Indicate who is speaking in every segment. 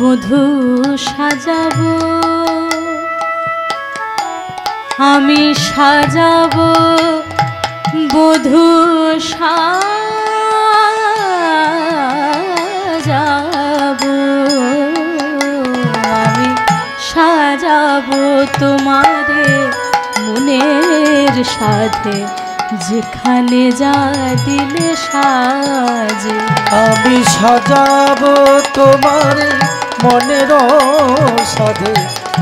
Speaker 1: বধূ সাজাবো, আমি সাজাবো বধূ সাজাবো, আমি সাজাবো তোমারে মনের সাথে, যেখানে যা দিলে সাজে।
Speaker 2: আমি সাজাবো তোমার মনের সাথে,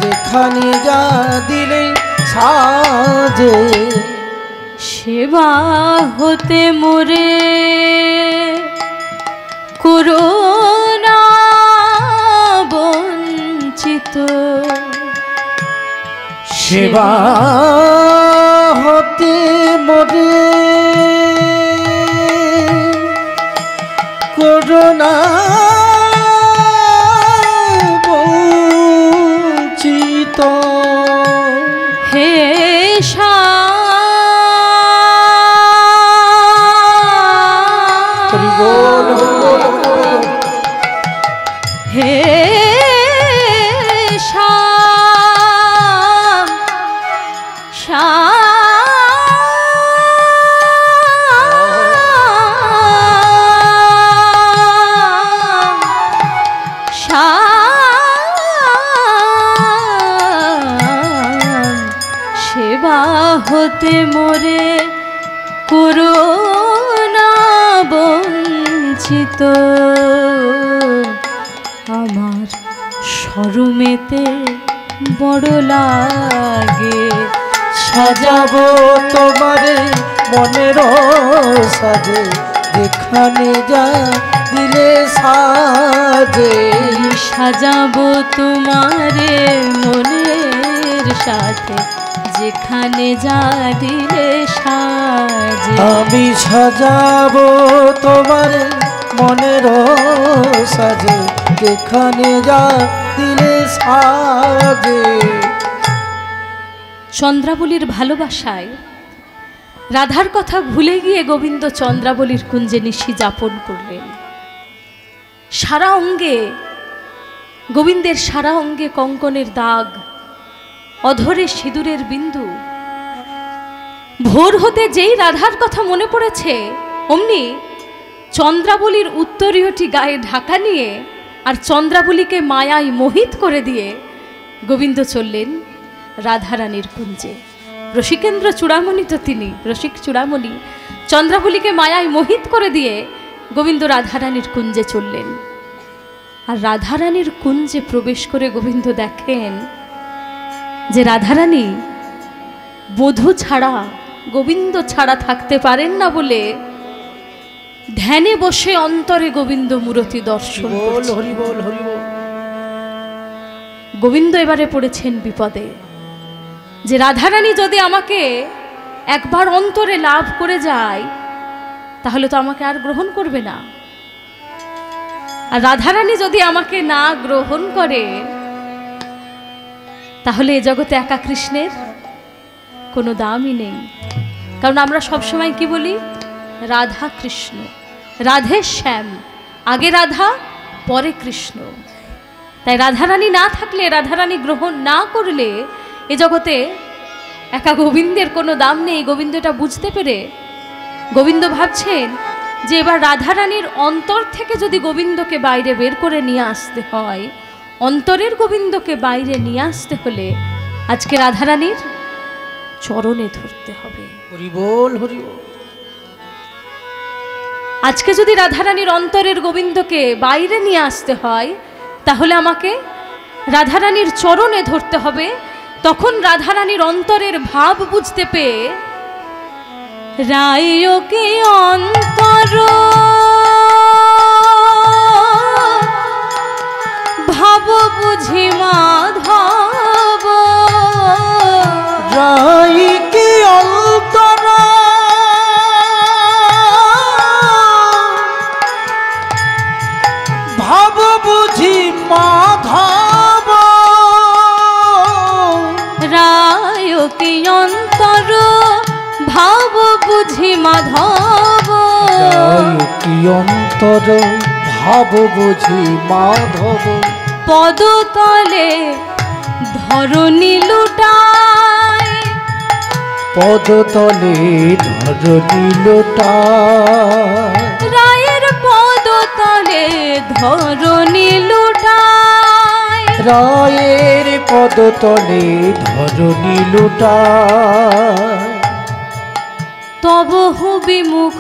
Speaker 2: যেখানে যা দিলে সাজে।
Speaker 1: সেবা হতে মোরে করোনা বঞ্চিত,
Speaker 2: সেবা হতে মোরে করোনা বঞ্চিত।
Speaker 1: হে হে শ্যাম সেবা হতে মোরে করোনা বঞ্চিত, আমার শরমেতে বড় লাগে।
Speaker 2: সাজাবো তোমারে মনের সাজে, যেখানে যা দিলে সাজে।
Speaker 1: সাজাবো তোমারে মনের সাথে, যেখানে যা দিলে সাজে।
Speaker 2: আমি সাজাবো তোমারে মনের সাজে, যেখানে যা দিলে সাজে।
Speaker 1: চন্দ্রাবলীর ভালোবাসায় রাধার কথা ভুলে গিয়ে গোবিন্দ চন্দ্রাবলীর কুঞ্জে নিশি যাপন করলেন। সারা অঙ্গে গোবিন্দের সারা অঙ্গে কঙ্কনের দাগ, অধরে সিঁদুরের বিন্দু। ভোর হতে যেই রাধার কথা মনে পড়েছে, অমনি চন্দ্রাবলীর উত্তরীয়টি গায়ে ঢাকা নিয়ে আর চন্দ্রাবলীকে মায়ায় মোহিত করে দিয়ে গোবিন্দ চললেন রাধারানীর কুঞ্জে। রসিকেন্দ্র চূড়ামণি তো তিনি, রসিক চূড়ামণি। চন্দ্রাবলীকে মায়ায় মোহিত করে দিয়ে গোবিন্দ রাধারানীর কুঞ্জে চললেন। আর রাধারানীর কুঞ্জে প্রবেশ করে গোবিন্দ দেখেন যে রাধারানী বধূ ছাড়া, গোবিন্দ ছাড়া থাকতে পারেন না বলে ধ্যানে বসে অন্তরে গোবিন্দ মূরতি দর্শন করছেন। গোবিন্দ এবারে পড়েছেন বিপদে, যে রাধারানী যদি আমাকে একবার অন্তরে লাভ করে যায়, তাহলে তো আমাকে আর গ্রহণ করবে না। আর রাধারানী যদি আমাকে না গ্রহণ করে, তাহলে এ জগতে একা কৃষ্ণের কোনো দামই নেই। কারণ আমরা সবসময় কি বলি? রাধা কৃষ্ণ, রাধে শ্যাম, আগে রাধা পরে কৃষ্ণ। তাই রাধারানী না থাকলে, রাধারানী গ্রহণ না করলে এ জগতে একা গোবিন্দের কোনো দাম নেই। গোবিন্দ এটা বুঝতে পেরে গোবিন্দ ভাবছেন যে এবার রাধারানীর অন্তর থেকে যদি গোবিন্দকে বাইরে বের করে নিয়ে আসতে হয়, অন্তরের গোবিন্দকে বাইরে নিয়ে আসতে হলে আজকে রাধারানীর চরণে ধরতে হবে।
Speaker 2: হরি বল, হরি বল।
Speaker 1: আজকে যদি রাধারানীর অন্তরের গোবিন্দকে বাইরে নিয়ে আসতে হয়, তাহলে আমাকে রাধারানীর চরণে ধরতে হবে। তখন রাধারানীর অন্তরের ভাব বুঝতে পেয়ে রায়কে অন্তর ভাব বুঝি মাধব,
Speaker 2: রায়কে অন্তর ভাব বুঝি মাধব,
Speaker 1: রায়কে অন্তর ভাব বুঝি মাধব,
Speaker 2: রায়কে অন্তর ভাব বুঝি মাধব।
Speaker 1: পদতলে ধরণী লুটায়,
Speaker 2: পদতলে ধরণী লুটায়,
Speaker 1: রায়ের পদতলে ধরণী লুটায়,
Speaker 2: রায়ের পদতলে ধরণী লুটায়।
Speaker 1: তব বিমুখ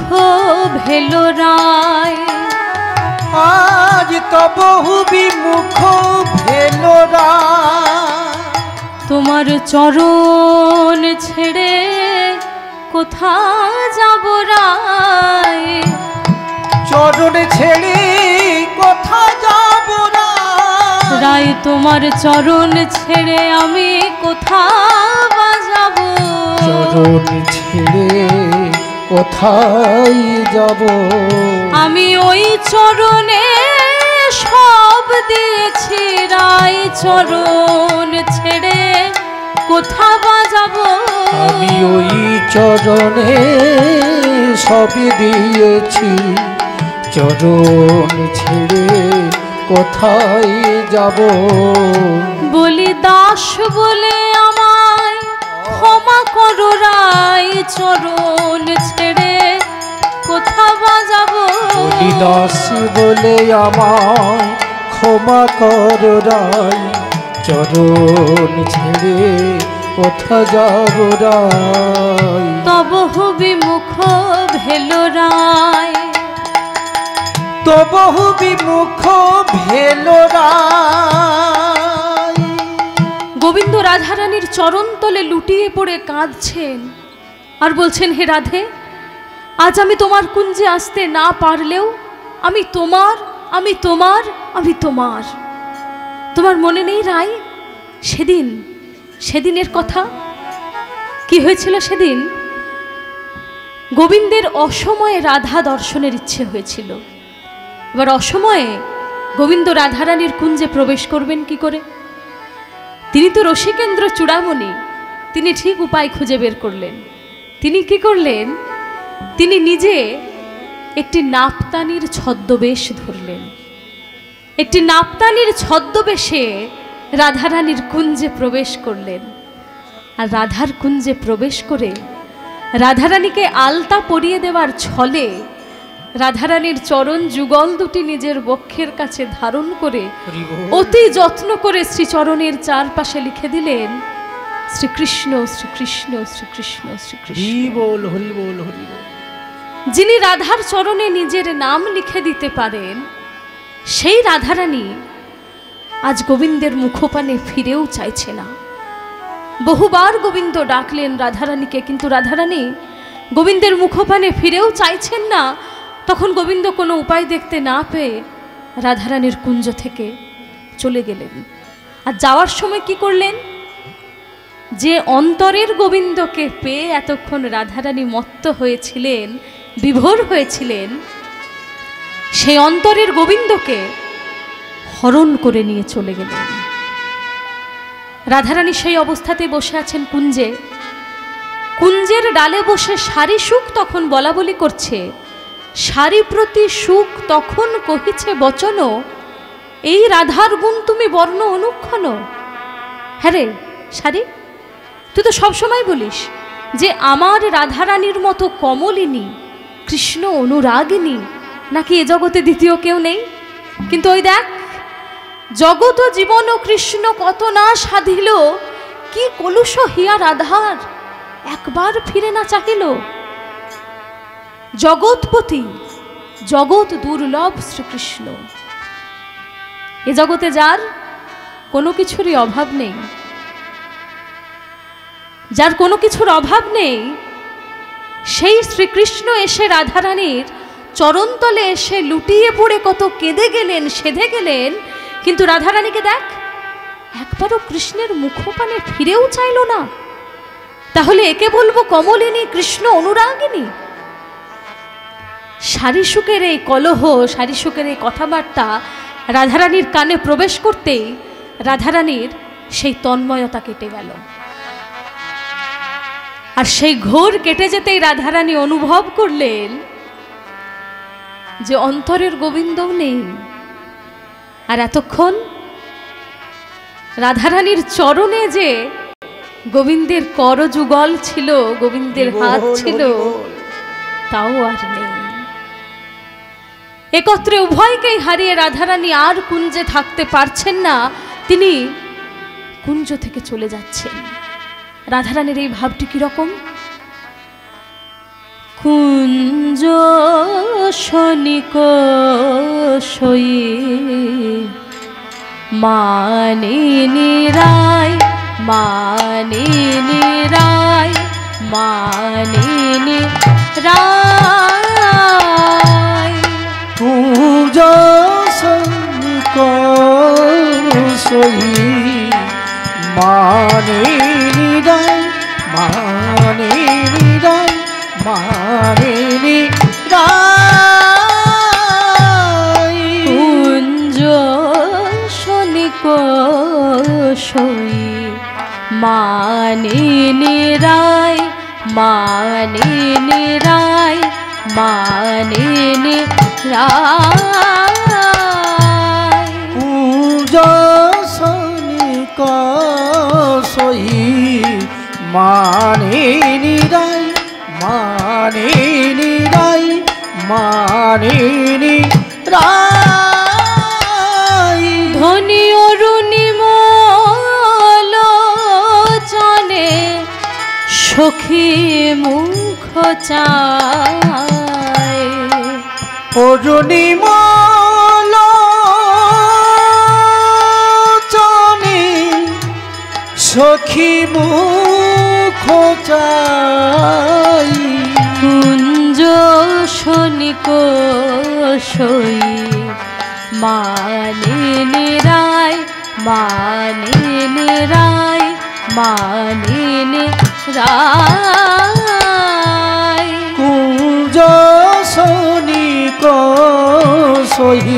Speaker 1: ভেল রায়,
Speaker 2: আজ তব বিমুখ ভেল রায়,
Speaker 1: তোমার চরণ ছেড়ে কোথা যাব রায়,
Speaker 2: চরণ ছেড়ে কোথা যাব রায়,
Speaker 1: রায় তোমার চরণ ছেড়ে আমি কোথা বা যাব,
Speaker 2: চরণ ছেড়ে কোথায় যাব,
Speaker 1: আমি ওই চরণে সব দিয়েছি রায়, চরণ ছেড়ে কোথা বা যাব,
Speaker 2: আমি ওই চরণে সবই দিয়েছি, চরণ ছেড়ে কোথায় যাব,
Speaker 1: বলি দাস বলে আমায় ক্ষমা করো রায়, চরণ ছেড়ে কোথা বা যাব,
Speaker 2: বলি দাস বলে আমায় ক্ষমা কর রায়, চরণ ছেড়ে কোথা যাব রায়,
Speaker 1: তব বিমুখ ভেল রায়,
Speaker 2: তবহু বিমুখ ভেল রায়।
Speaker 1: গোবিন্দ রাধারানীর চরণতলে লুটিয়ে পড়ে কাঁদছেন আর বলছেন, হে রাধে, আজ আমি তোমার কুঞ্জে আসতে না পারলেও আমি তোমার, আমি তোমার, আমি তোমার। তোমার মনে নেই রায় সেদিনের কথা? কি হয়েছিল সেদিন? গোবিন্দের অসময়ে রাধা দর্শনের ইচ্ছে হয়েছিল। এবার অসময়ে গোবিন্দ রাধারানীর কুঞ্জে প্রবেশ করবেন কি করে? তিনি তো রসিকেন্দ্র চূড়ামণি, তিনি ঠিক উপায় খুঁজে বের করলেন। তিনি কি করলেন? তিনি নিজে একটি নাপতানির ছদ্মবেশ ধরলেন। একটি নাপতানির ছদ্মবেশে রাধারানীর কুঞ্জে প্রবেশ করলেন। আর রাধার কুঞ্জে প্রবেশ করে রাধারানীকে আলতা পরিয়ে দেওয়ার ছলে রাধারানীর চরণ যুগল দুটি নিজের বক্ষের কাছে ধারণ করে অতি যত্ন করে শ্রীচরণের চারপাশে লিখে দিলেন, শ্রীকৃষ্ণ শ্রীকৃষ্ণ শ্রীকৃষ্ণ শ্রীকৃষ্ণ।
Speaker 2: হরি বল, হরি বল, হরি বল।
Speaker 1: যিনি রাধার চরণে নিজের নাম লিখে দিতে পারেন, সেই রাধারানী আজ গোবিন্দের মুখপানে ফিরেও চাইছে না। বহুবার গোবিন্দ ডাকলেন রাধারানীকে, কিন্তু রাধারানী গোবিন্দের মুখপানে ফিরেও চাইছেন না। তখন গোবিন্দ কোনো উপায় দেখতে না পেয়ে রাধারানীর কুঞ্জ থেকে চলে গেলেন। আর যাওয়ার সময় কি করলেন? যে অন্তরের গোবিন্দকে পেয়ে এতক্ষণ রাধারানী মত্ত হয়েছিলেন, বিভোর হয়েছিলেন, সেই অন্তরের গোবিন্দকে হরণ করে নিয়ে চলে গেলেন। রাধারানী সেই অবস্থাতে বসে আছেন কুঞ্জে। কুঞ্জের ডালে বসে সারি সুখ তখন বলা বলি করছে, সারি প্রতি সুখ তখন কহিছে বচন, এই রাধার গুণ তুমি বর্ণ অনুক্ষণ। হ্যাঁ রে সারি, তুই তো সবসময় বলিস যে আমার রাধারানীর মতো কমলিনী, কৃষ্ণ অনুরাগিনী নাকি এ জগতে দ্বিতীয় কেউ নেই। কিন্তু ওই দেখ, জগত জীবন ও কৃষ্ণ কত না সাধিল, কি কলুষ হিয়া রাধার একবার ফিরে না চাহিল। জগৎপতি, জগৎ দুর্লভ শ্রীকৃষ্ণ, এ জগতে যার কোনো কিছুরই অভাব নেই, যার কোনো কিছুর অভাব নেই, সেই শ্রীকৃষ্ণ এসে রাধারানীর চরণতলে এসে লুটিয়ে পড়ে কত কেঁদে গেলেন, সেধে গেলেন। কিন্তু রাধারানীকে দেখ, একবারও কৃষ্ণের মুখপানে ফিরেও চাইল না। তাহলে একে বলবো কমলিনী, কৃষ্ণ অনুরাগিনী? সারিসুকের এই কলহ, সারিসুকের এই কথাবার্তা রাধারানীর কানে প্রবেশ করতেই রাধারানীর সেই তন্ময়তা কেটে গেল। আর সেই ঘোর কেটে যেতেই রাধারানী অনুভব করলেন যে অন্তরের গোবিন্দও নেই। আর এতক্ষণ রাধারানীর চরণে যে গোবিন্দের করযুগল ছিল, গোবিন্দের হাত ছিল, তাও আর নেই। একত্রে উভয়কেই হারিয়ে রাধারানী আর কুঞ্জে থাকতে পারছেন না, তিনি কুঞ্জ থেকে চলে যাচ্ছেন। রাধারানীর এই ভাবটি কিরকম? কুঞ্জ শনিক সই মানিনী রায়, মানিনী রায়, মানিনী রায়।
Speaker 2: কুঞ্জ শনিক সই মানিনী রায়, মানিনী রায়, মানিনী রায়।
Speaker 1: কুঞ্জ শনিক সই মানিনী রায়, মানিনী রায়, মানিনী রায়।
Speaker 2: কুঞ্জ শনিক সই মানিনী রায়, মানিনী রায়, মানিনী রায়।
Speaker 1: ধনী অরুণিমলোচনে সখী মুখ চায়,
Speaker 2: অরুণিমলোচনে সখী মুখ চাই।
Speaker 1: কুঞ্জ শনিক সই মানিনী রায়, মানিনী রায়, মানিনী রায়।
Speaker 2: কুঞ্জ শনিক সই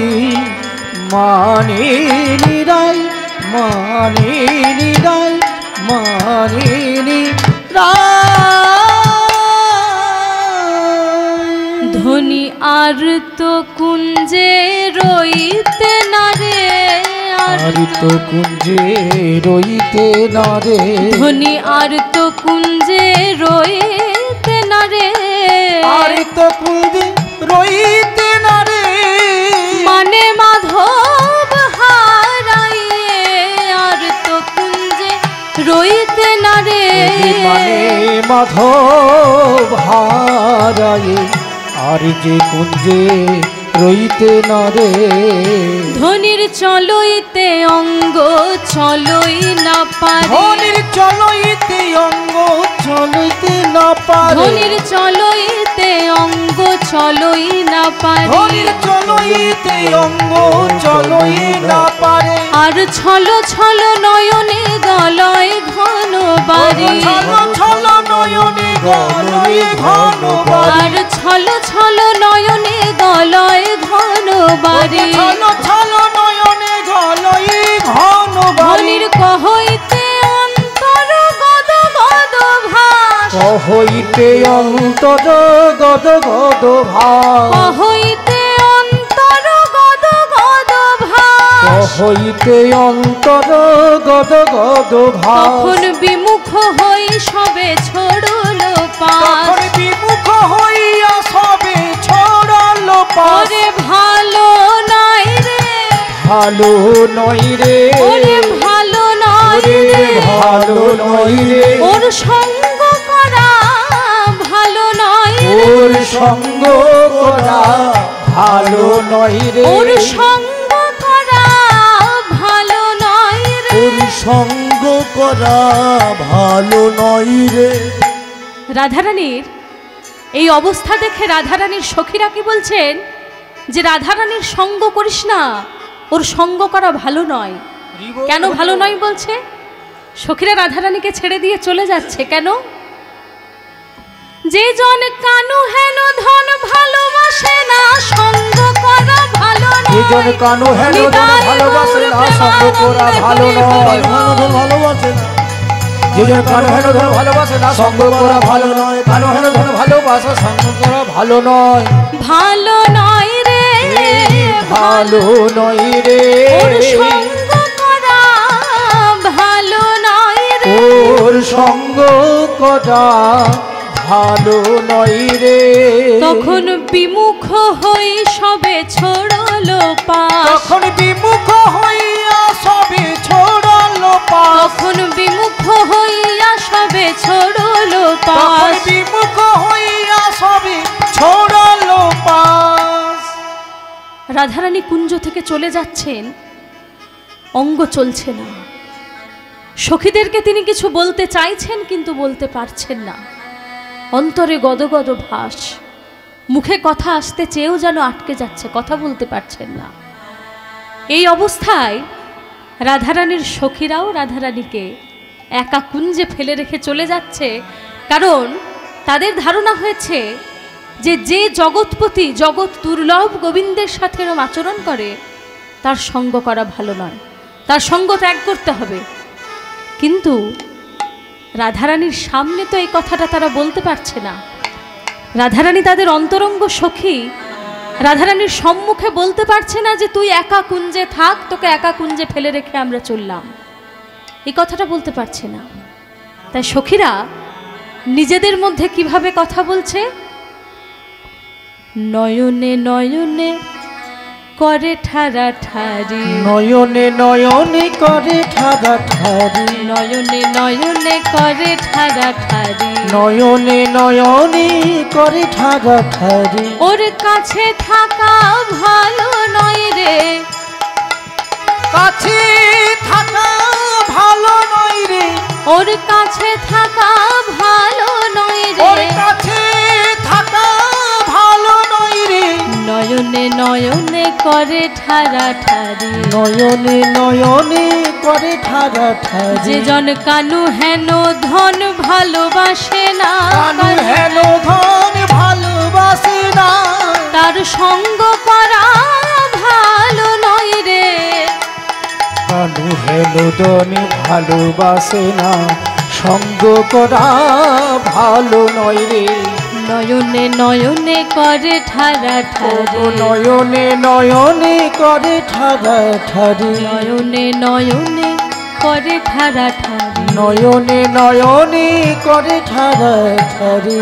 Speaker 2: মানিনী রায়, মানিনী রায়, মানিনী রায়।
Speaker 1: ধনী আর তো কুঞ্জে রইতে না রে,
Speaker 2: আর তো কুঞ্জে রইতে না রে,
Speaker 1: ধনী আর তো কুঞ্জে রইতে না রে,
Speaker 2: আর তো কুঞ্জে রইতে না রে।
Speaker 1: মানে মাধব হারাইয়ে আর তো কুঞ্জে রইতে না রে,
Speaker 2: মানে মাধব হারায়ে আর যে কুঞ্জে রইতে না রে।
Speaker 1: ধনির চলইতে অঙ্গ চলই না পারে,
Speaker 2: ধনির চলইতে অঙ্গ চলইতে না পারে,
Speaker 1: ধনির চলইতে অঙ্গ চলই না পারে,
Speaker 2: ধনির চলইতে অঙ্গ চলই না পারে।
Speaker 1: আর ছল ছল নয়নে গলয় ঘন বাড়ি,
Speaker 2: ছল ছল নয়নে গলয় ঘন বাড়ি,
Speaker 1: আর ছল ছল নয়নে গলয় ঘন বাড়ি,
Speaker 2: ছল ছল নয়নে গলয় ঘন বাড়ি।
Speaker 1: ধনির কহইতে অন্তর গদ গদ ভাস,
Speaker 2: কহইতে অন্তর গদ গদ ভাস,
Speaker 1: কহইতে অন্তর গদ গদ ভাস,
Speaker 2: কহইতে অন্তর গদ গদ ভাস।
Speaker 1: তখন বিমুখ হই সবে ছড়ল পাশ,
Speaker 2: তখন বিমুখ হইয়া সবে ছড়াল পাশ।
Speaker 1: ওরে ভালো নাই রে,
Speaker 2: ভালো নয় রে,
Speaker 1: ওরে ভালো নয়
Speaker 2: ওরে
Speaker 1: রে,
Speaker 2: ভালো নয় রে,
Speaker 1: ওর সঙ্গ করা ভালো নয় রে,
Speaker 2: ওর সঙ্গ করা ভালো নয় রে,
Speaker 1: ওর সঙ্গ করা ভালো নয় রে।
Speaker 2: ওর সঙ্গ করা ভালো নয় রে।
Speaker 1: রাধারানীর এই অবস্থা দেখে রাধারানীর সখীরা কি বলছেন, যে রাধারানীর সঙ্গ করিস না, ওর সঙ্গ করা ভালো নয়। কেন ভালো নয় বলছে? সখীরা রাধারানীকে ছেড়ে দিয়ে চলে যাচ্ছে কেন? যে জন কানু হেন ধন ভালোবাসে না, সঙ্গ করা ভালো নয়।
Speaker 2: যে জন কানু হেন ধন ভালোবাসে না, সঙ্গ করা ভালো নয়। ভালোবাসে না, যে জন কানু হেন ধন ভালোবাসে না, সঙ্গ করা ভালো নয়। কানু হেন ধন ভালোবাসা, সঙ্গ করা ভালো নয়।
Speaker 1: ভালো নয় রে,
Speaker 2: ভালো নয় রে,
Speaker 1: ওর সঙ্গ করা
Speaker 2: সঙ্গ করা ভালো নয় রে।
Speaker 1: তখন বিমুখ হই সবে ছড়ালো পাশ,
Speaker 2: তখন বিমুখ হইয়া সবে ছড়ালো পাশ,
Speaker 1: তখন বিমুখ হইয়া সবে ছড়ালো
Speaker 2: তখন
Speaker 1: পাশ।
Speaker 2: বিমুখ হইয়া সবে ছড়ালো পাশ।
Speaker 1: রাধারানী কুঞ্জ থেকে চলে যাচ্ছেন, অঙ্গ চলছে না। সখীদেরকে তিনি কিছু বলতে চাইছেন কিন্তু বলতে পারছেন না। অন্তরে গদগদ ভাস, মুখে কথা আসতে চেয়েও যেন আটকে যাচ্ছে, কথা বলতে পারছেন না। এই অবস্থায় রাধারানীর সখীরাও রাধারানীকে একা কুঞ্জে ফেলে রেখে চলে যাচ্ছে, কারণ তাদের ধারণা হয়েছে যে যে জগৎপতি, জগৎ দুর্লভ গোবিন্দের সাথে এরম আচরণ করে তার সঙ্গ করা ভালো নয়, তার সঙ্গ ত্যাগ করতে হবে। কিন্তু রাধারানীর সামনে তো এই কথাটা তারা বলতে পারছে না। রাধারানী তাদের অন্তরঙ্গ সখী, রাধারানীর সম্মুখে বলতে পারছে না যে তুই একা কুঞ্জে থাক, তোকে একা কুঞ্জে ফেলে রেখে আমরা চললাম, এই কথাটা বলতে পারছে না। তাই সখীরা নিজেদের মধ্যে কিভাবে কথা বলছে, নয়নে নয়নে করে ঠারা ঠারি,
Speaker 2: নয়নে নয়নে করে ঠারা ঠারি,
Speaker 1: নয়নে নয়নে করে ঠারা ঠারি,
Speaker 2: নয়নে নয়নে করে ঠারা ঠারি।
Speaker 1: ওর কাছে থাকা ভালো নয় রে,
Speaker 2: কাছে থাকা ভালো নয় রে,
Speaker 1: ওর কাছে থাকা ভালো নয়
Speaker 2: ওর
Speaker 1: রে,
Speaker 2: কাছে থাকা ভালো নয় রে।
Speaker 1: নয়নে নয়নে করে ঠারা ঠারি,
Speaker 2: নয়নে নয়নে করে ঠারা ঠারি।
Speaker 1: যে জন কানু হেন ধন ভালোবাসে না,
Speaker 2: কানু হেন ধন ভালোবাসে না,
Speaker 1: তার সঙ্গ করা ভালো নয় রে,
Speaker 2: কানু হেন ধন ভালোবাসে না, সঙ্গ করা ভালো নয় রে।
Speaker 1: নয়নে নয়নে করে ঠারা ঠারি,
Speaker 2: নয়নে নয়নে করে ঠারা ঠারি,
Speaker 1: নয়নে নয়নে করে ঠারা ঠারি।
Speaker 2: নয়নে নয়নে করে ঠারা ঠারি।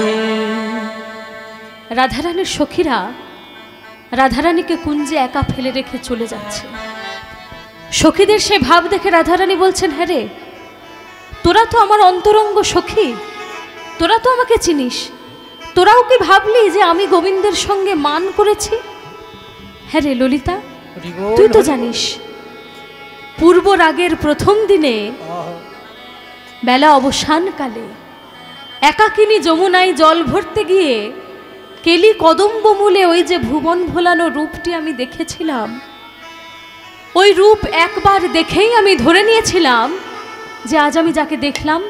Speaker 1: রাধারানীর সখীরা রাধারানীকে কুঞ্জে একা ফেলে রেখে চলে যাচ্ছে। সখীদের সে ভাব দেখে রাধারানী বলছেন, হ্যাঁ রে, তোরা তো আমার অন্তরঙ্গ সখী, তোরা তো আমাকে চিনিস, তোরাও কি ভাবলি যে আমি গোবিন্দের সঙ্গে মান করেছি? হ্যাঁ রে ললিতা, তুই তো জানিস পূর্ব রাগের প্রথম দিনে বেলা অবসানকালে একাকিনী যমুনায় জল ভরতে গিয়ে কেলি কদম্ব মূলে ওই যে ভুবন ভোলানো রূপটি আমি দেখেছিলাম, ওই রূপ একবার দেখেই আমি ধরে নিয়েছিলাম যে আজ আমি যাকে দেখলাম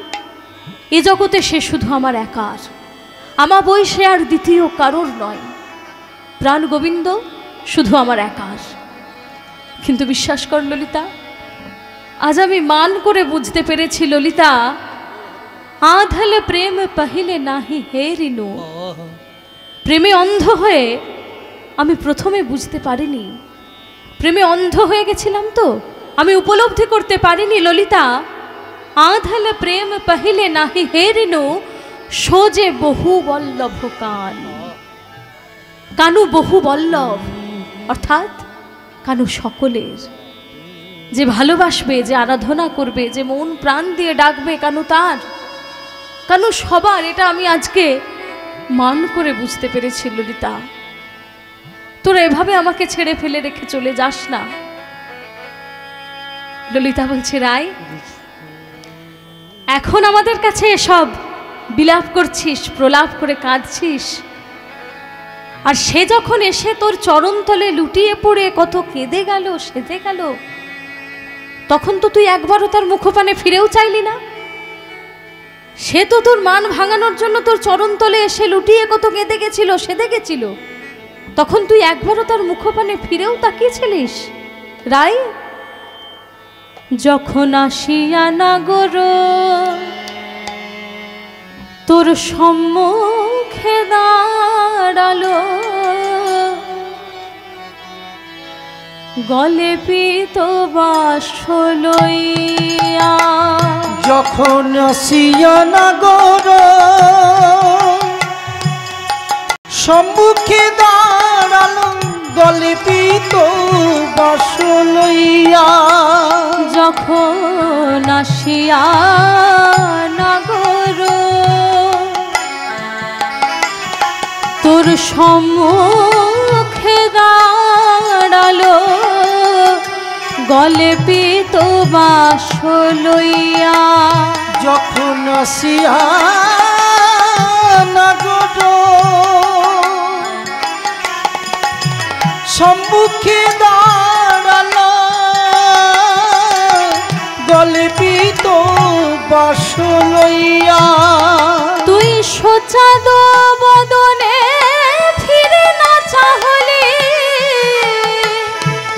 Speaker 1: এ জগতে সে শুধু আমার একার, আমার বই সে আর দ্বিতীয় কারোর নয়, প্রাণ গোবিন্দ শুধু আমার একার। কিন্তু বিশ্বাস কর ললিতা, আজ আমি মান করে বুঝতে পেরেছি ললিতা, আধল প্রেম পহিলে নাহি হেরিনু, প্রেমে অন্ধ হয়ে আমি প্রথমে বুঝতে পারিনি, প্রেমে অন্ধ হয়ে গেছিলাম তো আমি উপলব্ধি করতে পারিনি ললিতা, আধল প্রেম পহিলে নাহি হেরিনু, সোজে বহু বল্লভ কান, কানু বহু বল্লভ, অর্থাৎ কানু সকলের, যে ভালোবাসবে, যে আরাধনা করবে, যে মন প্রাণ দিয়ে ডাকবে, কানু তার, কানু সবার, এটা আমি আজকে মান করে বুঝতে পেরেছি ললিতা। তোরা এভাবে আমাকে ছেড়ে ফেলে রেখে চলে যাস না। ললিতা বলছে, রায়, এখন আমাদের কাছে এসব বিলাপ করছিস, প্রলাপ করে কাঁদছিস, আর সে যখন এসে তোর চরণতলে লুটিয়ে পড়ে কত কেঁদে গেল, সেদে গেল, তখন তো তুই একবারও তার মুখপানে ফিরেও চাইলি না। সে তো তোর মান ভাঙানোর জন্য তোর চরণতলে এসে লুটিয়ে কত কেঁদে গেছিল, সেদে গেছিল, তখন তুই একবারও তার মুখপানে ফিরেও তাকিয়েছিলিস? রায়, যখন আসিয়া নাগর তোর সম্মুখে দাঁড়ালো, গলে পিত বাস লইয়া,
Speaker 2: যখন আসিয়া নগর সম্মুখে দাঁড়ালো গলে পিত বাস লইয়া
Speaker 1: যখন আসিয়া নগর তোর সম্মুখে দাঁড়ালো গলে পিত বাস লইয়া
Speaker 2: যখন আসিয়া নগর সম্মুখে দাঁড়ালো গলে পিত বাস লইয়া
Speaker 1: তুই সোচাদ বদনে ফিরে না চাহলি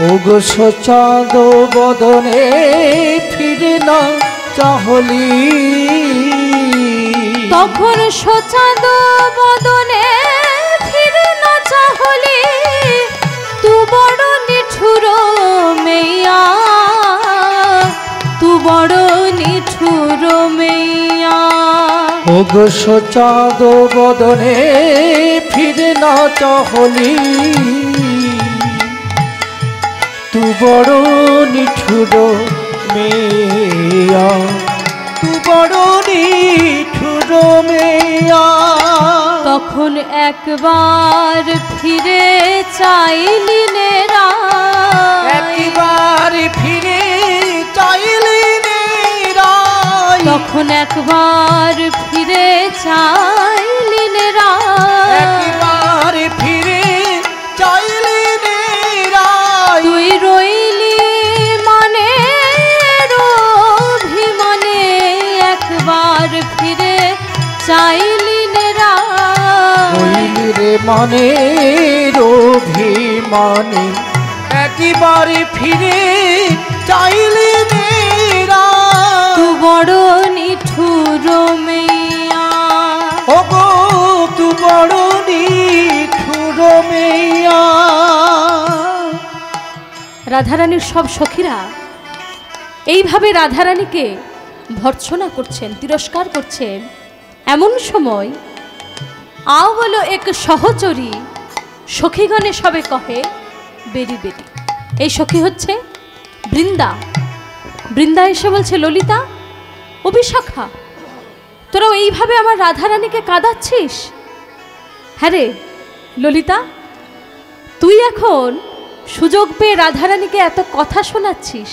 Speaker 2: ওগো সোচাদ বদনে ফিরে না চাহলি
Speaker 1: তখন সোচাদ বদনে ফিরে না চাহলি তু বড় নিঠুর মেয়া তু বড় নিঠুর মেয়া
Speaker 2: ওগো সোচাদ বদনে ফিরে না চাহলি তু বড় নিঠুর মেয়া তু বড় নিঠুর মেয়া
Speaker 1: তখন একবার ফিরে চাইলি নে
Speaker 2: একবার ফিরে চাইলি নে রায়
Speaker 1: তখন একবার ফিরে চাইলি নে
Speaker 2: একবার ফিরে চাইলি নে রায়
Speaker 1: তুই রইলি মানে অভিমানে একবার ফিরে চাইলি নে
Speaker 2: রইলি রে মানে অভিমানে একবার ফিরে চাইলি নে
Speaker 1: তু বড় নিঠুর মেয়া
Speaker 2: ওগো তু বড় নিঠুর মেয়া
Speaker 1: রাধারানীর সব সখীরা এইভাবে রাধারানীকে ভর্ৎসনা করছেন, তিরস্কার করছেন। এমন সময় আও বলো এক সহচরী সখীগণে সবে কহে বেরি বেরি। এই সখী হচ্ছে বৃন্দা। বৃন্দা এসে বলছে, ললিতা ও বিশাখা, তোরাও এইভাবে আমার রাধারানীকে কাঁদাচ্ছিস? হ্যাঁ রে ললিতা, তুই এখন সুযোগ পেয়ে রাধারানীকে এত কথা শোনাচ্ছিস?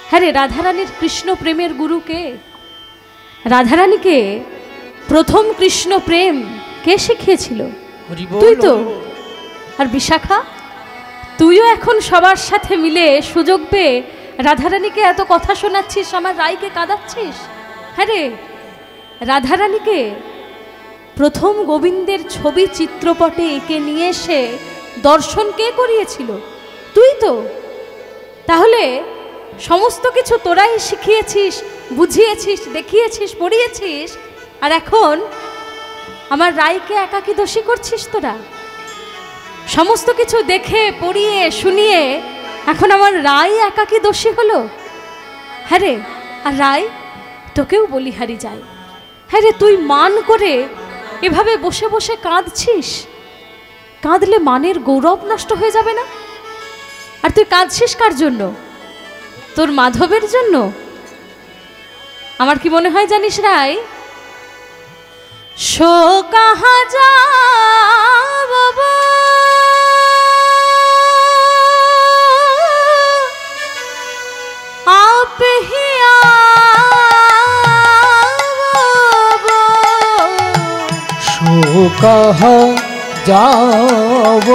Speaker 1: হ্যাঁ রে, রাধারানীর কৃষ্ণ প্রেমের গুরুকে, রাধারানীকে প্রথম কৃষ্ণ প্রেম কে শিখিয়েছিল? তুই তো। আর বিশাখা, তুইও এখন সবার সাথে মিলে সুযোগ পেয়ে রাধারানীকে এত কথা শোনাচ্ছিস, আমার রাইকে কাঁদাচ্ছিস? হ্যাঁ রে, রাধারানীকে প্রথম গোবিন্দের ছবি চিত্রপটে এঁকে নিয়ে এসে দর্শন কে করিয়েছিল? তুই তো। তাহলে সমস্ত কিছু তোরাই শিখিয়েছিস, বুঝিয়েছিস, দেখিয়েছিস, পড়িয়েছিস, আর এখন আমার রাইকে একাকী দোষী করছিস তোরা? সমস্ত কিছু দেখে পড়িয়ে শুনিয়ে এখন আমার রাই একাকী দোষী হলো? হ্যাঁ রে, আর রাই তোকেও বলিহারি যায়। হ্যাঁ রে, তুই মান করে এভাবে বসে বসে কাঁদছিস। কাঁদলে মানের গৌরব নষ্ট হয়ে যাবে না? আর তুই কাঁদছিস কার জন্য? তোর মাধবের জন্য? আমার কি মনে হয় জানিস রাই, শো কাহা যাব आप ही
Speaker 2: শো কাহা যাব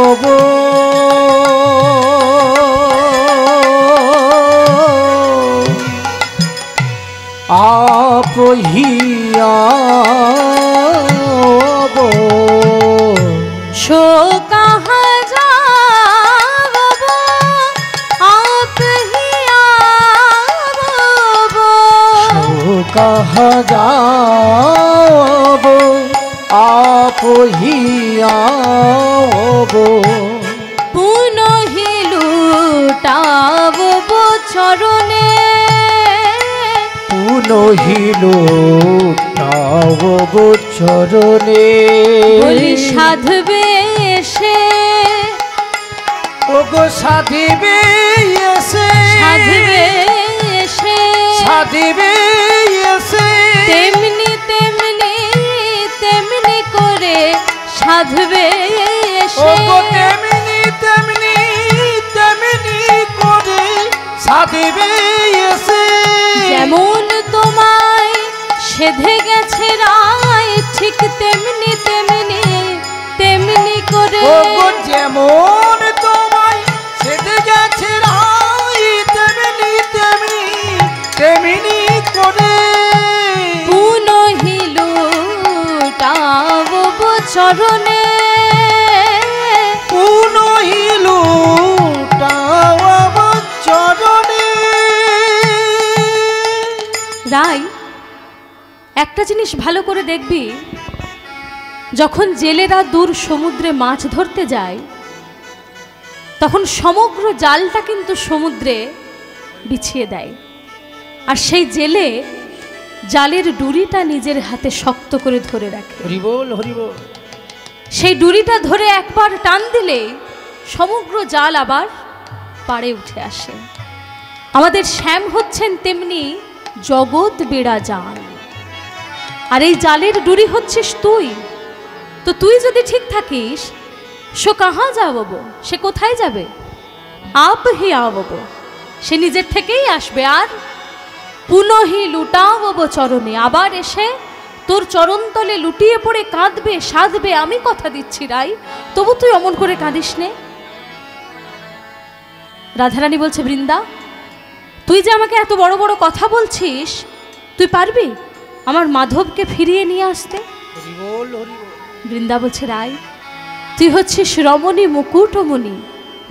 Speaker 2: आप ही आवो
Speaker 1: शो कहाँ जावो आप ही आवो
Speaker 2: शो कहाँ जावो आप ही आवो
Speaker 1: पुनः लुटावो चरणे
Speaker 2: পুনহিল তাব চরণে
Speaker 1: বলি সাধবে এসে
Speaker 2: ওগো সাধিবে এসে
Speaker 1: সাধবে এসে
Speaker 2: সাধিবে এসে
Speaker 1: তেমনি তেমনি তেমনি করে সাধবে এসে
Speaker 2: ওগো তেমনি তেমনি তেমনি করে সাধিবে এসে
Speaker 1: যেমন তোমায় সেধে গেছে রায় ঠিক তেমনি তেমনি তেমনি করে
Speaker 2: ওগো যেমন তোমায় সেধে গেছে রায় তেমনি তেমনি তেমনি করে
Speaker 1: পুনহিল টাব চরণে
Speaker 2: পুনহিল টাব চরণে।
Speaker 1: রাই একটা জিনিস ভালো করে দেখবি, যখন জেলেরা দূর সমুদ্রে মাছ ধরতে যায় তখন সমগ্র জালটা কিন্তু সমুদ্রে বিছিয়ে দেয়, আর সেই জেলে জালের ডুরিটা নিজের হাতে শক্ত করে ধরে রাখে।
Speaker 2: হরিবোল হরিবোল।
Speaker 1: সেই ডুরিটা ধরে একবার টান দিলে সমগ্র জাল আবার পাড়ে উঠে আসে। আমাদের শ্যাম হচ্ছেন তেমনি জগৎ বেড়া জাল, আর এই জালের ডুরি হচ্ছিস তুই। তো তুই যদি ঠিক থাকিস সো কাহা যাব, সে কোথায় যাবে? আপ হি আবব, সে নিজের থেকেই আসবে। আর পুনহি লুটাবব চরণে, আবার এসে তোর চরণতলে লুটিয়ে পড়ে কাঁদবে সাধবে। আমি কথা দিচ্ছি রাই, তবু তুই অমন করে কাঁদিস নে। রাধারানী বলছে, বৃন্দা তুই যে আমাকে এত বড় বড় কথা বলছিস, তুই পারবি আমার মাধবকে ফিরিয়ে নিয়ে আসতে?
Speaker 2: হরিবোল হরিবোল।
Speaker 1: বৃন্দা বলছে, রাই তুই হচ্ছিস রমণী মুকুটমণি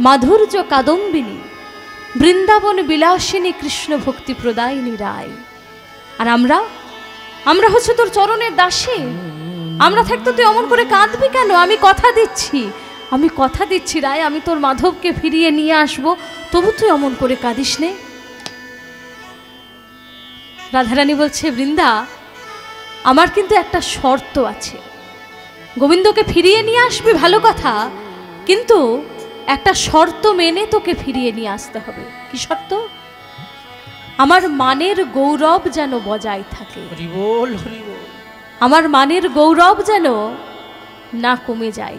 Speaker 1: মাধুর্য কাদম্বিনী বৃন্দাবন বিলাসিনী কৃষ্ণ ভক্তি প্রদায়িনী রায়, আর আমরা হচ্ছে তোর চরণের দাসী। আমরা থাকতে তুই অমন করে কাঁদবি কেন? আমি কথা দিচ্ছি রায়, আমি তোর মাধবকে ফিরিয়ে নিয়ে আসবো, তবু তুই অমন করে কাঁদিস নে। রাধারানী বলছে, বৃন্দা আমার কিন্তু একটা শর্ত আছে। গোবিন্দকে ফিরিয়ে নিয়ে আসবি ভালো কথা, কিন্তু একটা শর্ত মেনে তোকে ফিরিয়ে নিয়ে আসতে হবে। কি শর্ত? আমার মানের গৌরব যেন বজায় থাকে।
Speaker 2: হরিবোল হরিবোল।
Speaker 1: আমার মানের গৌরব যেন না কমে যায়,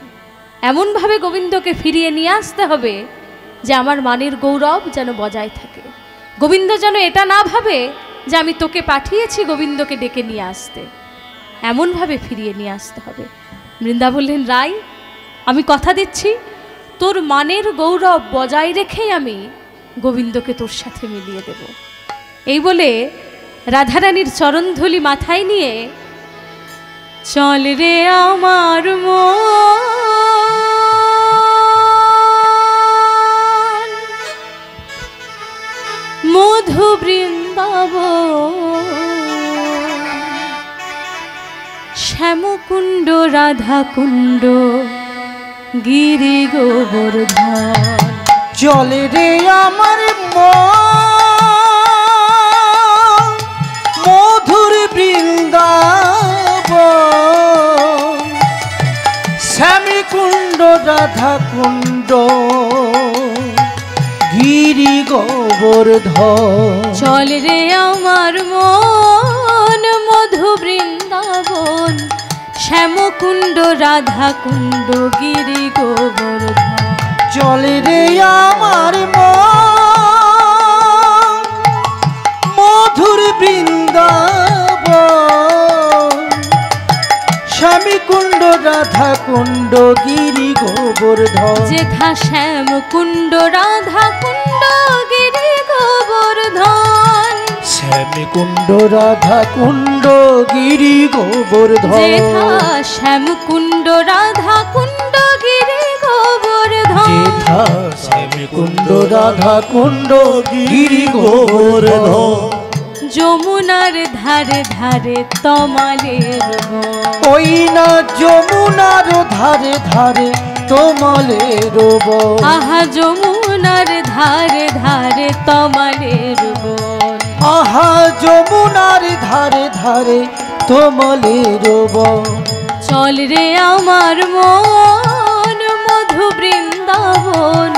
Speaker 1: এমনভাবে গোবিন্দকে ফিরিয়ে নিয়ে আসতে হবে যে আমার মানের গৌরব যেন বজায় থাকে। গোবিন্দ যেন এটা না ভাবে যে আমি তোকে পাঠিয়েছি গোবিন্দকে ডেকে নিয়ে আসতে, এমনভাবে ফিরিয়ে নিয়ে আসতে হবে। বৃন্দা বললেন, রাই আমি কথা দিচ্ছি তোর মানের গৌরব বজায় রেখেই আমি গোবিন্দকে তোর সাথে মিলিয়ে দেব। এই বলে রাধারানীর চরণধূলি মাথায় নিয়ে চল রে আমার মন মধু বৃন্দাবন শ্যামকুণ্ড রাধাকুণ্ড গিরি গোবর্ধন।
Speaker 2: চলে রে আমার মন মধুর বৃন্দাবন শ্যামকুণ্ড রাধাকুণ্ড গিরি গোবর্ধন।
Speaker 1: চল রে আমার মন মধু বৃন্দাবন শ্যামকুণ্ড রাধাকুণ্ড গিরি গোবর্ধন।
Speaker 2: চলে রে আমার মন মধুর বৃন্দাবন শ্যামকুণ্ড রাধাকুণ্ড গিরি গোবর্ধন।
Speaker 1: যেথা শ্যামকুণ্ড রাধাকুণ্ড গিরি গোবর্ধন।
Speaker 2: শ্যামকুণ্ড রাধাকুণ্ড গিরি গোবর্ধন।
Speaker 1: যেথা শ্যামকুণ্ড রাধাকুণ্ড গিরি গোবর্ধন।
Speaker 2: যেথা শ্যামকুণ্ড রাধাকুণ্ড গিরি গোবর্ধন।
Speaker 1: যমুনার ধারে ধারে তমালের বন।
Speaker 2: ওই না যমুনার ধারে ধারে তমালের বন।
Speaker 1: আহা যমুনার ধারে ধারে তমালের বন।
Speaker 2: আহা যমুনার ধারে ধারে তমালের বন।
Speaker 1: চল রে আমার মন মধু বৃন্দাবন,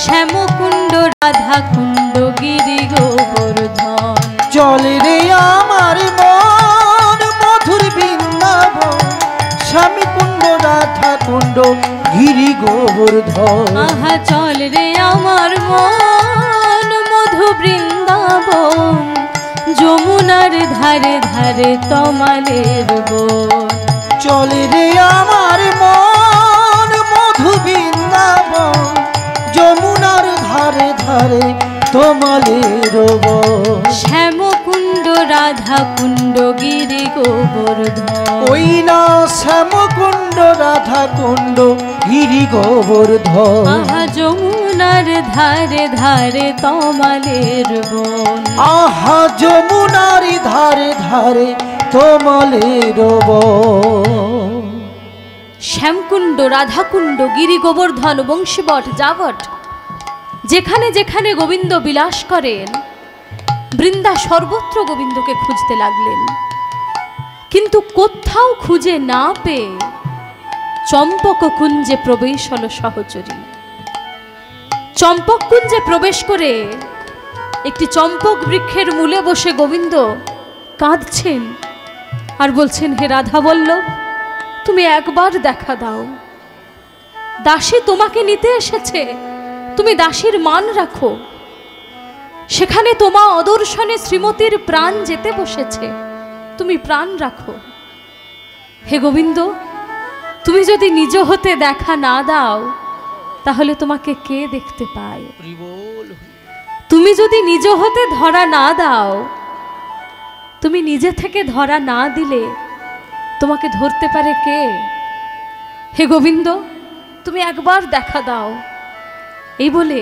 Speaker 1: শ্যামকুণ্ড রাধা কুণ্ড গিরি গোবর্ধন।
Speaker 2: চল রে আমার মন মধুর বৃন্দাবন, শ্যামকুণ্ড রাধা কুণ্ড গিরি গোবর্ধন।
Speaker 1: আহা চল রে আমার মন মধু বৃন্দাবন, যমুনার ধারে ধারে তমালের বন।
Speaker 2: চল রে আমার মন মধু বৃন্দাবন, যমুনার ধারে ধারে তমালের বন।
Speaker 1: শ্যামকুণ্ড রাধা কুণ্ড গিরি গোবর্ধন।
Speaker 2: ওই না শ্যামকুণ্ড রাধা কুণ্ড গিরি গোবর্ধন।
Speaker 1: আহা যমুনার ধারে ধারে তমালের বন।
Speaker 2: আহা যমুনার ধারে ধারে তমালের বন।
Speaker 1: শ্যামকুণ্ড রাধাকুণ্ড গিরি গোবর্ধন বংশীবট যাবট, যেখানে যেখানে গোবিন্দ বিলাস করেন, বৃন্দা সর্বত্র গোবিন্দকে খুঁজতে লাগলেন। কিন্তু কোথাও খুঁজে না পেয়ে চম্পক কুঞ্জে প্রবেশ হল সহচরী। চম্পক কুঞ্জে প্রবেশ করে একটি চম্পক বৃক্ষের মূলে বসে গোবিন্দ কাঁদছেন আর বলছেন, হে রাধা বল্লভ, তুমি একবার দেখা দাও। দাসী তোমাকে নিতে এসেছে, তুমি দাসীর মান রাখো। সেখানে তোমা অদর্শনে শ্রীমতীর প্রাণ যেতে বসেছে, তুমি প্রাণ রাখো। হে গোবিন্দ, তুমি যদি নিজ হতে দেখা না দাও তাহলে তোমাকে কে দেখতে পায়? তুমি যদি নিজ হতে ধরা না দাও, তুমি নিজে থেকে ধরা না দিলে তোমাকে ধরতে পারে কে? হে গোবিন্দ, তুমি একবার দেখা দাও। এই বলে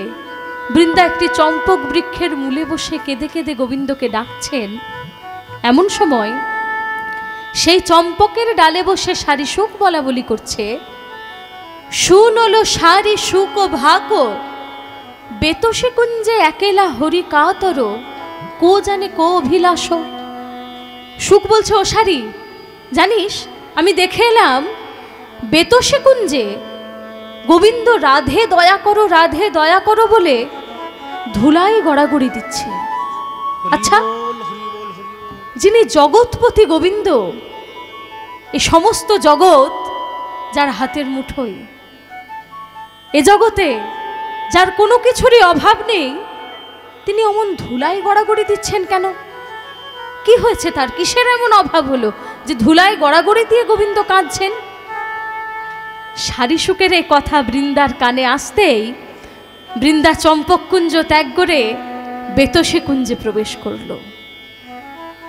Speaker 1: বৃন্দা একটি চম্পক বৃক্ষের মূলে বসে কেঁদে কেঁদে গোবিন্দকে ডাকছেন। এমন সময় সেই চম্পকের ডালে বসে সারি সুখ বলা বলি করছে, শুনলো সারি সুখ ভাকো, বেতসী কুঞ্জে একেলা হরি কাতর, কো জানে কো অভিলাষ। সুখ বলছে, ও সারি, জানিস আমি দেখে এলাম বেতসী কুঞ্জে গোবিন্দ রাধে দয়া করো বলে ধুলাই গড়াগড়ি দিচ্ছে। আচ্ছা, যিনি জগৎপতি গোবিন্দ, এই সমস্ত জগৎ যার হাতের মুঠোয়, এ জগতে যার কোনো কিছুরই অভাব নেই, তিনি অমন ধুলাই গড়াগড়ি দিচ্ছেন কেন? কি হয়েছে তার? কিসের এমন অভাব হলো যে ধুলাই গড়াগড়ি দিয়ে গোবিন্দ কাঁদছেন? সারি সুখের এই কথা বৃন্দার কানে আসতেই বৃন্দা চম্পক কুঞ্জ ত্যাগ করে বেতসী কুঞ্জে প্রবেশ করল।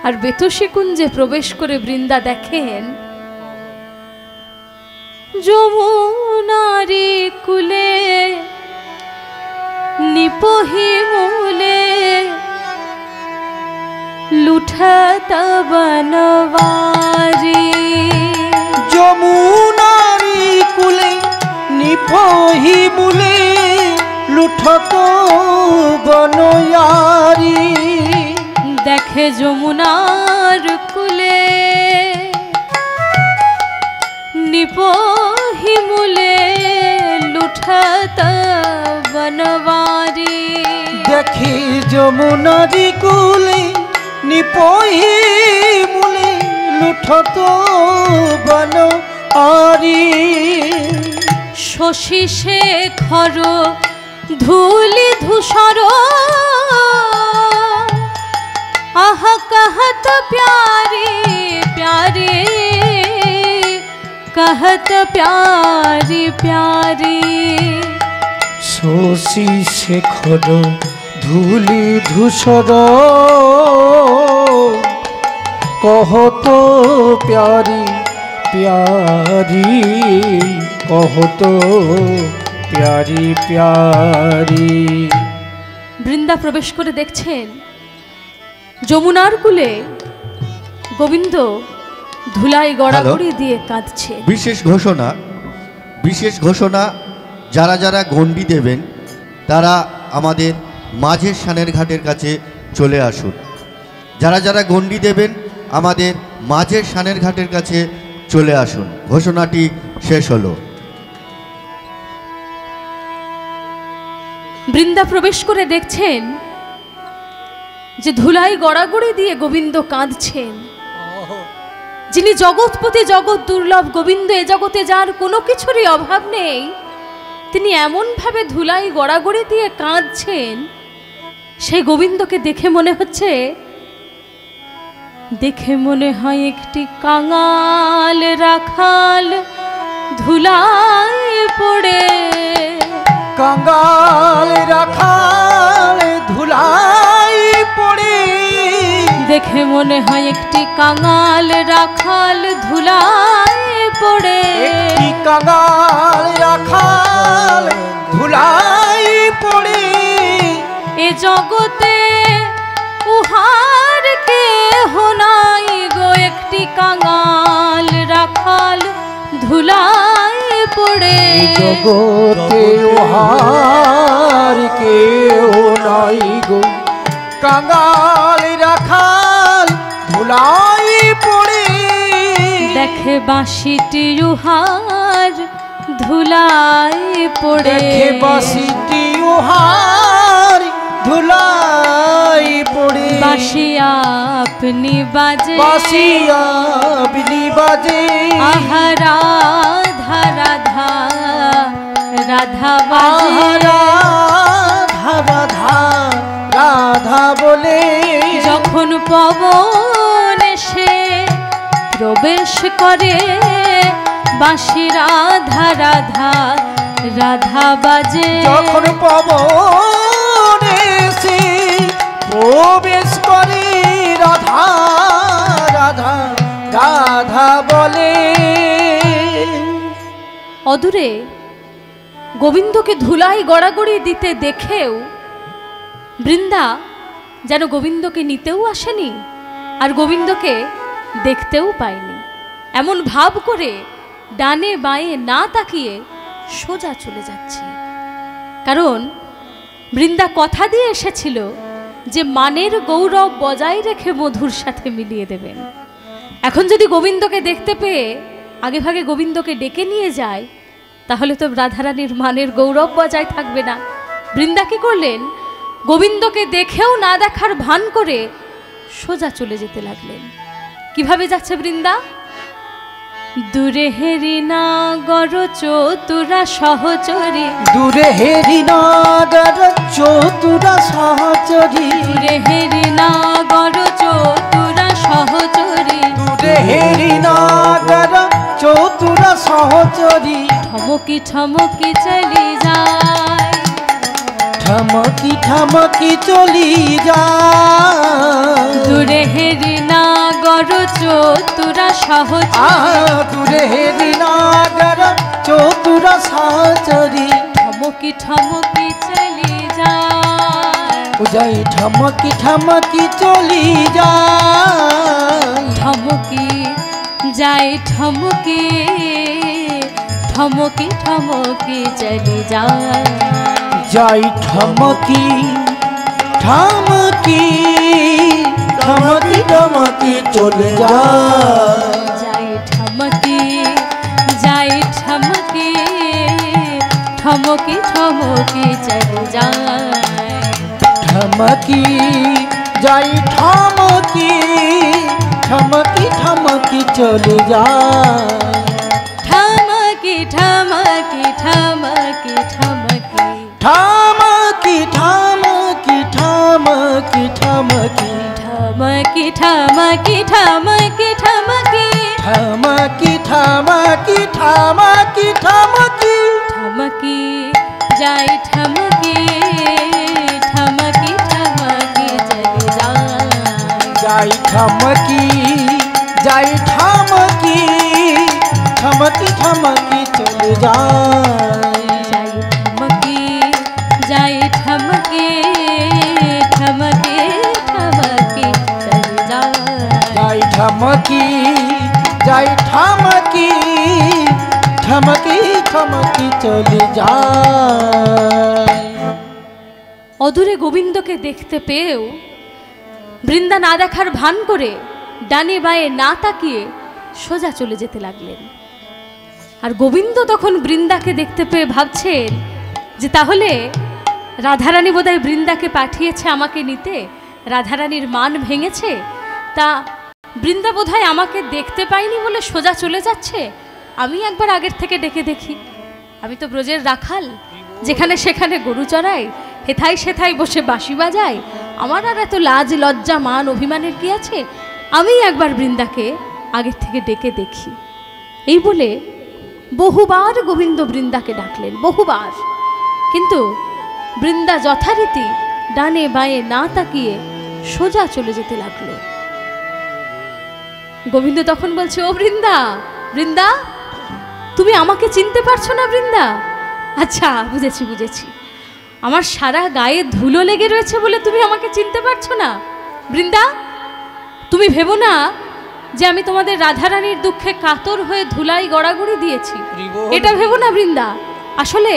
Speaker 1: আর বেতসী কুঞ্জে প্রবেশ করে বৃন্দা দেখেন যমুনারি কুলে নিপহি মূলে লুঠত বনবারি।
Speaker 2: যমুনারি কুলে নিপহি মূলে লুঠত বনয়ারি।
Speaker 1: দেখে যমুনার কুলে নিপহি মূলে লুঠত বনবারি।
Speaker 2: দেখি যমুনারি কুলে নিপহি মূলে লুঠত বনয়ারি।
Speaker 1: শশী শেখর ধূলি ধূসর, আহা कहत प्यारी प्यारी, कहत प्यारी प्यारी।
Speaker 2: শশী শেখর ধূলি ধূসর, কহত প্যারি প্যারি, কহত প্যারি প্যারি।
Speaker 1: বৃন্দা প্রবেশ করে দেখছেন যমুনার কুলে গোবিন্দ ধুলাই গড়াগড়ি দিয়ে কাঁদছে।
Speaker 3: বিশেষ ঘোষণা, যারা যারা গণ্ডি দেবেন তারা আমাদের মাঝের সানের ঘাটের কাছে চলে আসুন। যারা যারা গণ্ডি দেবেন আমাদের মাঝের সানের ঘাটের কাছে চলে আসুন। ঘোষণাটি শেষ হলো।
Speaker 1: বৃন্দা প্রবেশ করে দেখছেন যে ধুলাই গড়াগড়ি দিয়ে গোবিন্দ কাঁদছেন। যিনি জগৎপতি, জগৎ দুর্লভ গোবিন্দ, এ জগতে যার কোনো কিছুরই অভাব নেই, তিনি এমনভাবে ধুলাই গড়াগড়ি দিয়ে কাঁদছেন, সেই গোবিন্দকে দেখে মনে হয় একটি কাঙাল রাখাল ধুলায় পড়ে।
Speaker 2: কাঙাল রাখাল ধুলাই পড়ে,
Speaker 1: দেখে মনে হয় একটি কাঙাল রাখাল ধুলায় পড়ে।
Speaker 2: একটি কাঙাল রাখাল ধুলাই পড়ে।
Speaker 1: এ জগতে উহার কেহ নাই গো, একটি কাঙাল রাখাল ধুলায় পড়ে।
Speaker 2: জগতে উহার কেউ নাই গো, কাঙাল রাখাল ধুলাই পড়ে।
Speaker 1: দেখে বাঁশিটি উহার ধুলায় পড়ে।
Speaker 2: দেখে বাঁশিটি উহার ধুলাই পড়ে।
Speaker 1: বাঁশি আপনি বাজে,
Speaker 2: বাঁশি আপনি বাজে।
Speaker 1: আহা রাধা রাধা রাধা বাজে।
Speaker 2: রাধা রাধা রাধা বলে
Speaker 1: যখন পবন এসে প্রবেশ করে, বাঁশি রাধা রাধা রাধা বাজে।
Speaker 2: যখন পবন এসে প্রবেশ করে, রাধা রাধা রাধা বলে।
Speaker 1: অদূরে গোবিন্দকে ধুলাই গড়াগড়ি দিতে দেখেও বৃন্দা যেন গোবিন্দকে নিতেও আসেনি, আর গোবিন্দকে দেখতেও পায়নি। এমন ভাব করে ডানে বাঁয়ে না তাকিয়ে সোজা চলে যাচ্ছে। কারণ বৃন্দা কথা দিয়ে এসেছিল যে মানের গৌরব বজায় রেখে মধুর সাথে মিলিয়ে দেবেন। এখন যদি গোবিন্দকে দেখতে পেয়ে আগেভাগে গোবিন্দকে ডেকে নিয়ে যায়, তাহলে তো রাধারানীর মানের গৌরব বজায় থাকবে না। বৃন্দা কি করলেন? গোবিন্দকে দেখেও না দেখার ভান করে সোজা চলে যেতে লাগলেন। কিভাবে যাচ্ছে বৃন্দা? দূরে হেরি নাগর চতুরা সহচরী,
Speaker 2: দূরে হেরি নাগর চতুরা সহচরী।
Speaker 1: দূরে হেরি নাগর চতুরা সহচরী।
Speaker 2: দূরে হেরি নাগর চতুরা সহচরী।
Speaker 1: ঠমকি ঠমকি চলি যায়,
Speaker 2: ঠমকি ঠমকি চলি যায়।
Speaker 1: দূরে হেরি নাগর চতুরা সহচরী।
Speaker 2: দূরে হেরি নাগর চতুরা সহচরী।
Speaker 1: ঠমকি ঠমকি চলি যায়,
Speaker 2: যাই ঠমকি ঠমকি চলি যায়।
Speaker 1: ঠমকি যাই ঠমকি ঠমকি ঠমকি চলি যায়।
Speaker 2: যাই ঠমকি ঠমকি ঠমকি ঠমকি চলে যায়।
Speaker 1: যাই ঠমকি যাই ঠমকি ঠমকি ঠমকি চলি যায়।
Speaker 2: ঠমকি যাই ঠমকি ঠমকি ঠমকি চলে যায়।
Speaker 1: ঠমকি ঠমকি ঠমকি ঠমকি
Speaker 2: ঠমকি ঠমকি ঠমকি ঠমকি
Speaker 1: ঠমকি ঠমকি ঠমকি ঠমকি
Speaker 2: ঠমকি ঠমকি ঠমকি ঠমকি
Speaker 1: ঠমকি যাই ঠমকি ঠমকি ঠমকি চলি যায়।
Speaker 2: যাই ঠমকি যাই ঠমকি ঠমকি ঠমকি চলে যায়।
Speaker 1: যাই ঠমকি যাই ঠমকি ঠমকি ঠমকি চলি যায়।
Speaker 2: যাই ঠমকি যাই ঠমকি ঠমকি ঠমকি চলে যায়।
Speaker 1: অদূরে গোবিন্দকে দেখতে পেয়েও বৃন্দা না দেখার ভান করে ডানে বাঁয়ে না তাকিয়ে সোজা চলে যেতে লাগলেন। আর গোবিন্দ তখন বৃন্দাকে দেখতে পেয়ে ভাবছেন যে তাহলে রাধারানী বোধহয় বৃন্দাকে পাঠিয়েছে আমাকে নিতে, রাধারানীর মান ভেঙেছে, তা বৃন্দা বোধহয় আমাকে দেখতে পাইনি বলে সোজা চলে যাচ্ছে। আমি একবার আগের থেকে ডেকে দেখি, আমি তো ব্রজের রাখাল, যেখানে সেখানে গরু চড়াই, হেথায় সেথায় বসে বাঁশি বাজাই, আমার আর এত লাজ লজ্জা মান অভিমানের কি আছে, আমি একবার বৃন্দাকে আগের থেকে ডেকে দেখি। এই বলে বহুবার গোবিন্দ বৃন্দাকে ডাকলেন, বহুবার, কিন্তু বৃন্দা যথারীতি ডানে বাঁয়ে না তাকিয়ে সোজা চলে যেতে লাগলো। গোবিন্দ তখন বলছে, ও বৃন্দা, বৃন্দা তুমি আমাকে চিনতে পারছো না বৃন্দা? আচ্ছা বুঝেছি বুঝেছি, আমার সারা গায়ে ধুলো লেগে রয়েছে বলে তুমি আমাকে চিনতে পারছো না। বৃন্দা তুমি ভেবো না যে আমি তোমাদের রাধারানীর দুঃখে কাতর হয়ে ধুলাই গড়াগড়ি দিয়েছি, এটা ভেবো না বৃন্দা। আসলে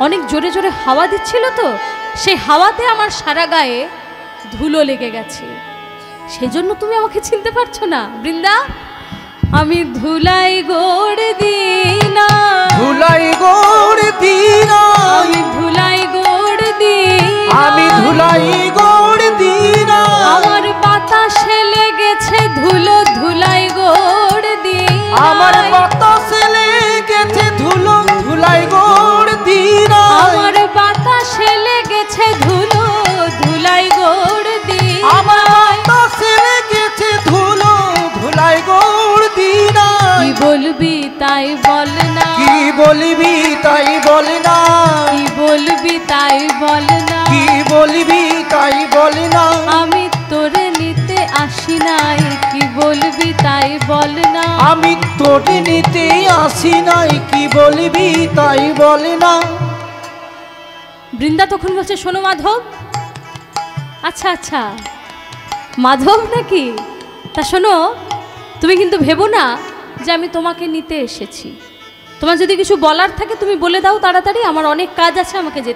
Speaker 1: অনেক জোরে জোরে হাওয়া দিচ্ছিল তো, সেই হাওয়াতে আমার সারা গায়ে ধুলো লেগে গেছে, সেজন্য তুমি আমাকে চিনতে পারছো না বৃন্দা। আমি ধুলাই গোড় দিনা,
Speaker 2: ধুলাই গোড় দিনা,
Speaker 1: আমি ধুলাই গোড় দিনা,
Speaker 2: আমি ধুলাই গোড় দিনা,
Speaker 1: আমার বাতাসে লেগেছে ধুলো ধুলাই গোড় দিনা,
Speaker 2: আমার বাতাসে লেগেছে ধুলো ধুলাই গোড় দিনা,
Speaker 1: আমার বাতাসে লেগেছে ধুলো ধুলাই গোড় দিনা,
Speaker 2: আমার বাতাসে লেগেছে ধুলো ধুলাই গোড় দিনা।
Speaker 1: কি বলবি তাই বল না,
Speaker 2: কি বলবি তাই বল না,
Speaker 1: কি বলবি তাই বল না,
Speaker 2: কি বলবি তাই বল না,
Speaker 1: আমি তোরে নিতে আসি নাই, কি বলবি তাই বল না,
Speaker 2: আমি তোরে নিতে আসি নাই, কি বলবি তাই বল না।
Speaker 1: বৃন্দা তখন বলছে, শোনো মাধব, আচ্ছা আচ্ছা মাধব নাকি, তা শোনো তুমি কিন্তু ভেবো না যে আমি তোমাকে নিতে এসেছি, তোমার যদি কিছু বলার থাকে তুমি বলে দাও তাড়াতাড়ি, আমার অনেক কাজ আছে, আমাকে যেতে